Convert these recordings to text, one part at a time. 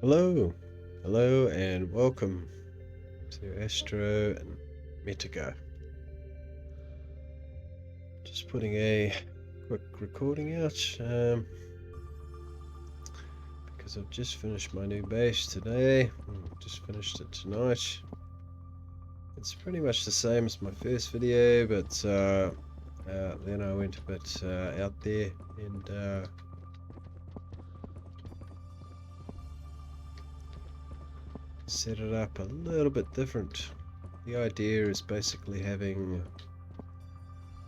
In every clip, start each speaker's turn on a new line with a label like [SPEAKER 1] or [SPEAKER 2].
[SPEAKER 1] Hello, and welcome to Astrometica. Just putting a quick recording out because I've just finished my new base today. Just finished it tonight. It's pretty much the same as my first video, but then I went a bit out there and set it up a little bit different. The idea is basically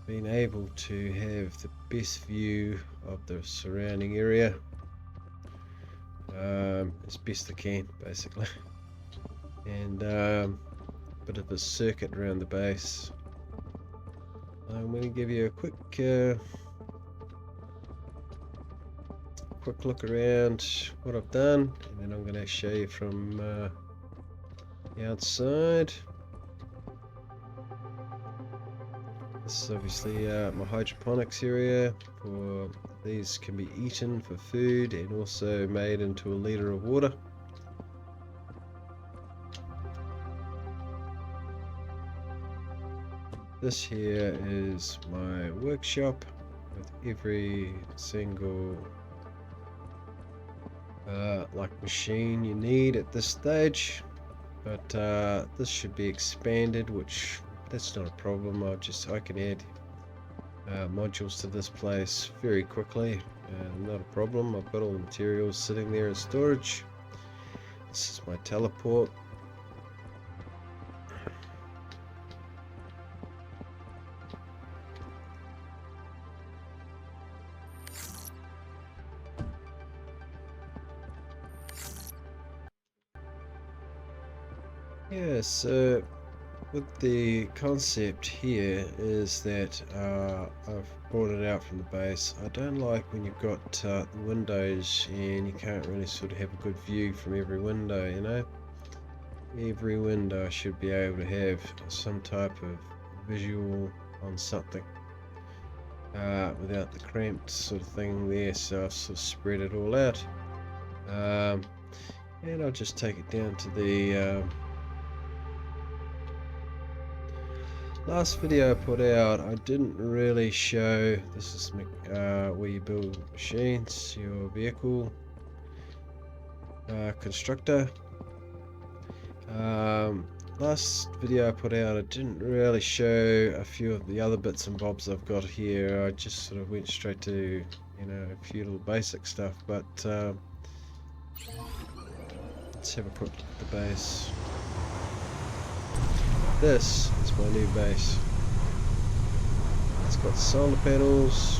[SPEAKER 1] being able to have the best view of the surrounding area as best I can, basically, and a bit of a circuit around the base. I'm going to give you a quick look around what I've done, and then I'm going to show you from the outside. This is obviously my hydroponics area. These can be eaten for food and also made into a liter of water. This here is my workshop with every single machine you need at this stage, but this should be expanded, which that's not a problem. I can add modules to this place very quickly, not a problem. I've got all the materials sitting there in storage. This is my teleport. Yeah, so with the concept here is that I've brought it out from the base. I don't like when you've got the windows and you can't really sort of have a good view from every window, you know. Every window should be able to have some type of visual on something without the cramped sort of thing there, so I've sort of spread it all out. And I'll just take it down to the last video I put out. I didn't really show, this is where you build machines, your vehicle constructor. Last video I put out, I didn't really show a few of the other bits and bobs I've got here. I just sort of went straight to, you know, a few little basic stuff, but let's have a quick look at the base. This is my new base. It's got solar panels.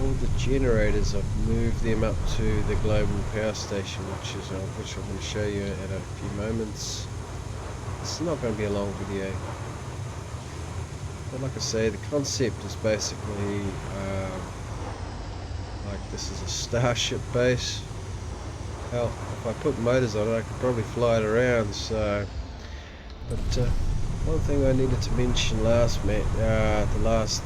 [SPEAKER 1] All the generators, I've moved them up to the global power station, which I'm going to show you in a few moments. It's not going to be a long video, but like I say, the concept is basically like this is a starship base. Hell, if I put motors on it, I could probably fly it around. So. But one thing I needed to mention last video, last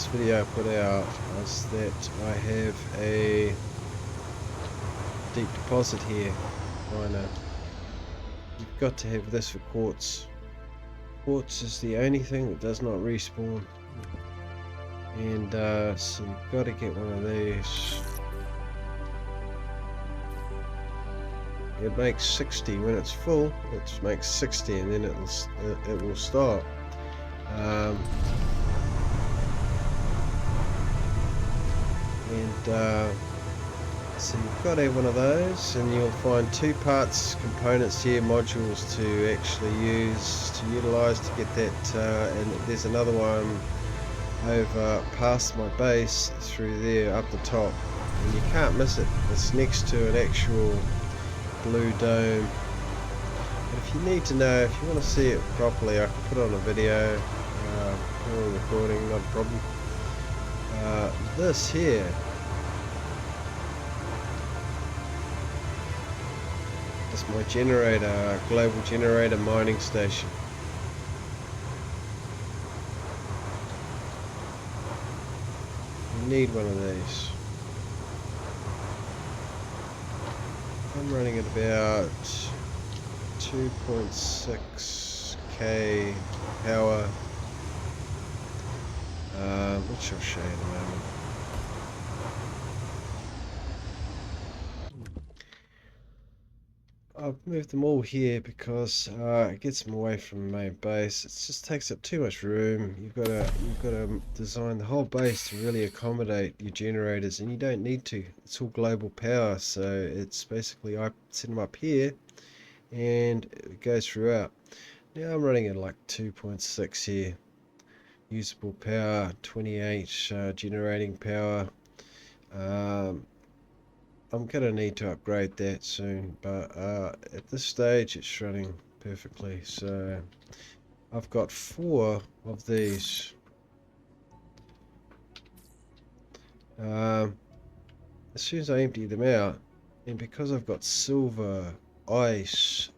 [SPEAKER 1] video I put out was that I have a deep deposit here. You've got to have this for quartz. Quartz is the only thing that does not respawn, and so you've got to get one of these. It makes 60 when it's full. It makes 60 and then it will stop. So you've got to have one of those, and you'll find two parts, components here, modules to actually utilize to get that. And there's another one over past my base through there up the top, and you can't miss it. It's next to an actual blue dome. And if you need to know, if you want to see it properly, I can put on a video, put on a recording, not a problem. This here is my generator, global generator mining station. You need one of these. I'm running at about 2.6k power, which I'll show you in a moment. I've moved them all here because it gets them away from the main base. It just takes up too much room. You've got to design the whole base to really accommodate your generators, and you don't need to. It's all global power, so it's basically I set them up here, and it goes throughout. Now I'm running at like 2.6 here. Usable power 28, generating power. I'm gonna need to upgrade that soon, but at this stage it's running perfectly. So I've got 4 of these. As soon as I empty them out, and because I've got silver, ice,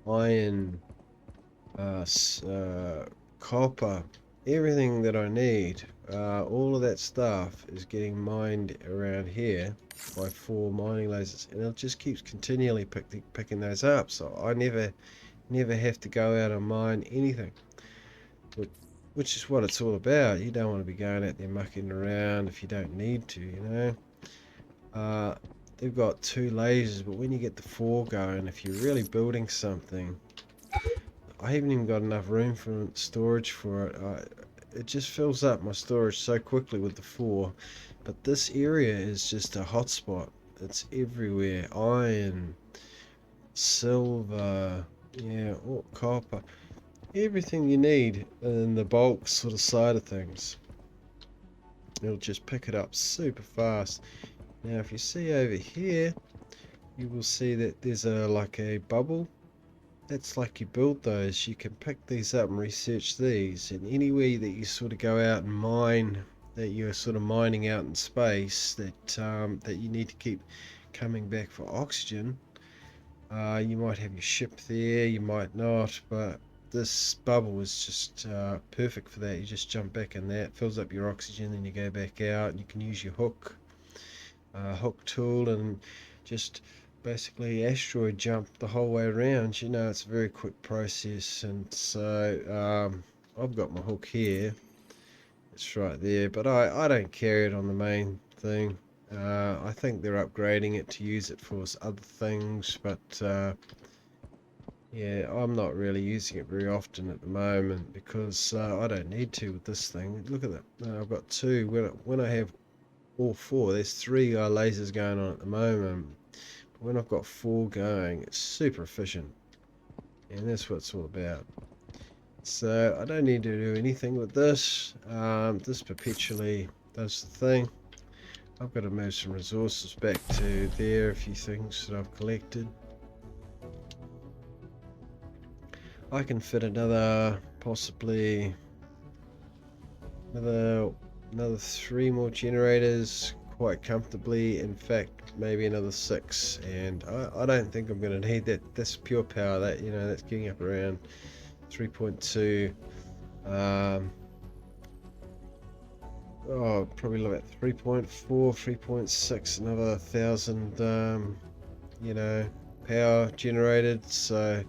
[SPEAKER 1] iron, copper, everything that I need, all of that stuff is getting mined around here by 4 mining lasers, and it just keeps continually picking those up, so I never have to go out and mine anything, which is what it's all about. You don't want to be going out there mucking around if you don't need to, you know. They've got 2 lasers, but when you get the 4 going, if you're really building something, I haven't even got enough room for storage for it. It just fills up my storage so quickly with the 4. But this area is just a hotspot. It's everywhere. Iron, silver, yeah, or copper. Everything you need in the bulk sort of side of things. It'll just pick it up super fast. Now if you see over here, you will see that there's like a bubble. That's like you build those. You can pick these up and research these, and anywhere that you sort of go out and mine, that you're sort of mining out in space, that you need to keep coming back for oxygen. You might have your ship there, you might not, but this bubble is just perfect for that. You just jump back in that, fills up your oxygen, then you go back out, and you can use your hook tool and just basically asteroid jump the whole way around. You know, it's a very quick process. And so I've got my hook here, it's right there, but I don't carry it on the main thing. I think they're upgrading it to use it for other things, but yeah, I'm not really using it very often at the moment because I don't need to with this thing. Look at that. I've got 2. When I have all 4, there's 3 lasers going on at the moment, but when I've got 4 going, it's super efficient, and that's what it's all about. So I don't need to do anything with this. This perpetually does the thing. I've got to move some resources back to there, a few things that I've collected. I can fit another, possibly another 3 more generators quite comfortably. In fact, maybe another 6, and I don't think I'm going to need that. This pure power, that, you know, that's getting up around 3.2. Probably about 3.4, 3.6, another 1,000 you know, power generated. So,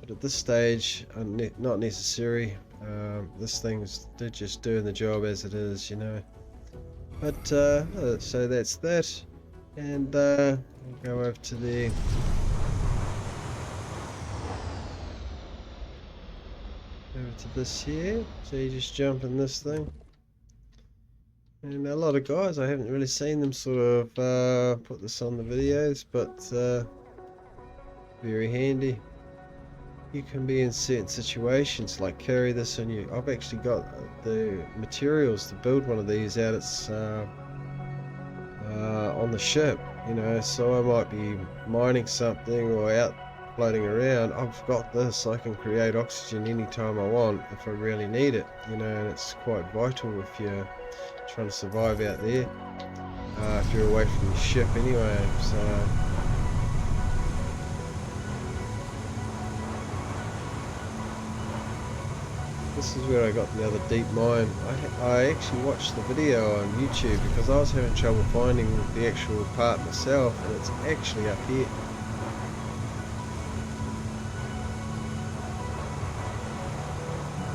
[SPEAKER 1] but at this stage, not necessary. This thing's just doing the job as it is, you know. But so that's that, and I'll go over to this here. So you just jump in this thing, and a lot of guys, I haven't really seen them sort of put this on the videos, but very handy. You can be in certain situations, like carry this on you. I've actually got the materials to build one of these out. It's on the ship, you know, so I might be mining something or out floating around. I've got this. I can create oxygen anytime I want if I really need it, you know, and it's quite vital if you're trying to survive out there, if you're away from your ship anyway. So This is where I got the other deep mine. I actually watched the video on YouTube because I was having trouble finding the actual part myself, and it's actually up here.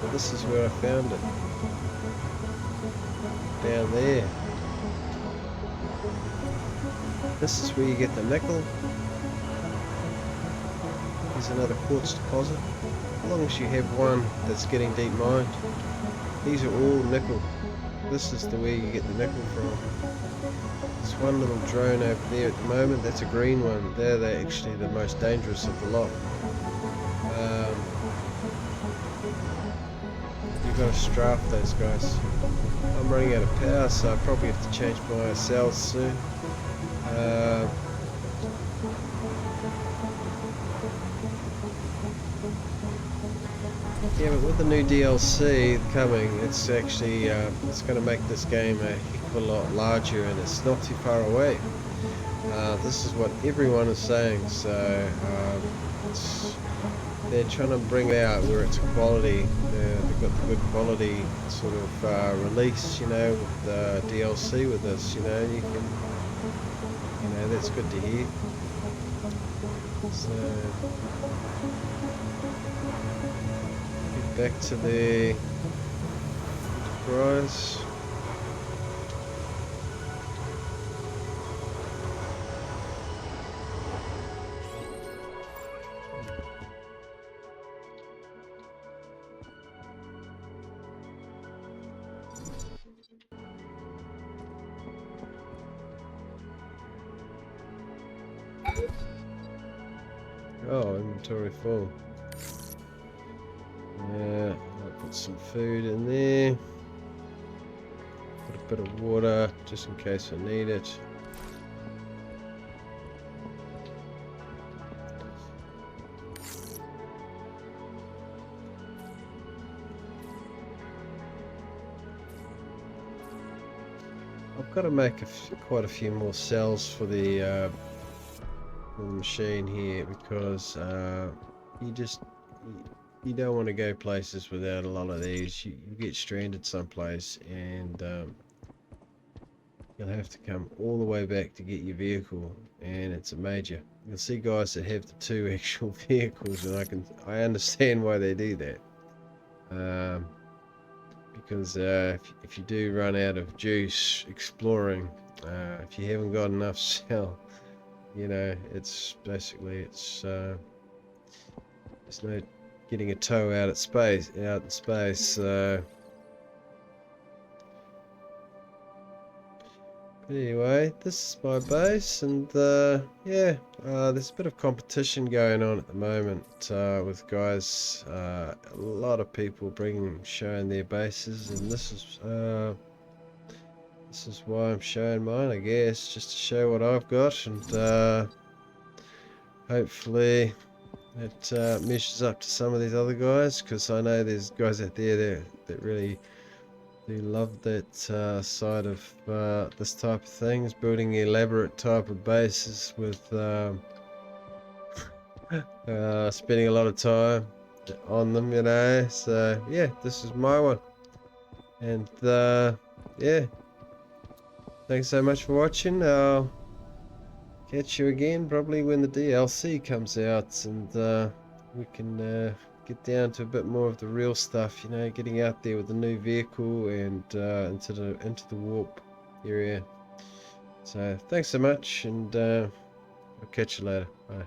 [SPEAKER 1] But this is where I found it. Down there. This is where you get the nickel. Here's another quartz deposit. As long as you have one that's getting deep mined. These are all nickel. This is the where you get the nickel from. There's one little drone over there at the moment. That's a green one. They're actually the most dangerous of the lot. You've got to strafe those guys. I'm running out of power, so I probably have to change my cells soon. Yeah, but with the new DLC coming, it's actually it's going to make this game a heck of a lot larger, and it's not too far away. This is what everyone is saying, so they're trying to bring it out where it's quality. They've got the good quality sort of release, you know, with the DLC with this. You know, you can, you know, that's good to hear. So back to the Enterprise. Oh, inventory full. Yeah, I'll put some food in there. Put a bit of water just in case I need it. I've got to make quite a few more cells for the machine here, because you don't want to go places without a lot of these. You get stranded someplace, and you'll have to come all the way back to get your vehicle, and it's a major. You'll see guys that have the two actual vehicles, and I understand why they do that. Because if you do run out of juice exploring, if you haven't got enough cell, you know, it's basically it's no getting a tow out in space. But anyway, this is my base, and yeah, there's a bit of competition going on at the moment with guys. A lot of people showing their bases, and this is why I'm showing mine, I guess, just to show what I've got, and hopefully it measures up to some of these other guys, because I know there's guys out there that really do love that side of this type of things, building elaborate type of bases with spending a lot of time on them, you know. So yeah, this is my one, and yeah, thanks so much for watching. I'll catch you again probably when the DLC comes out, and we can get down to a bit more of the real stuff, you know, getting out there with the new vehicle and into the warp area. So thanks so much, and I'll catch you later. Bye.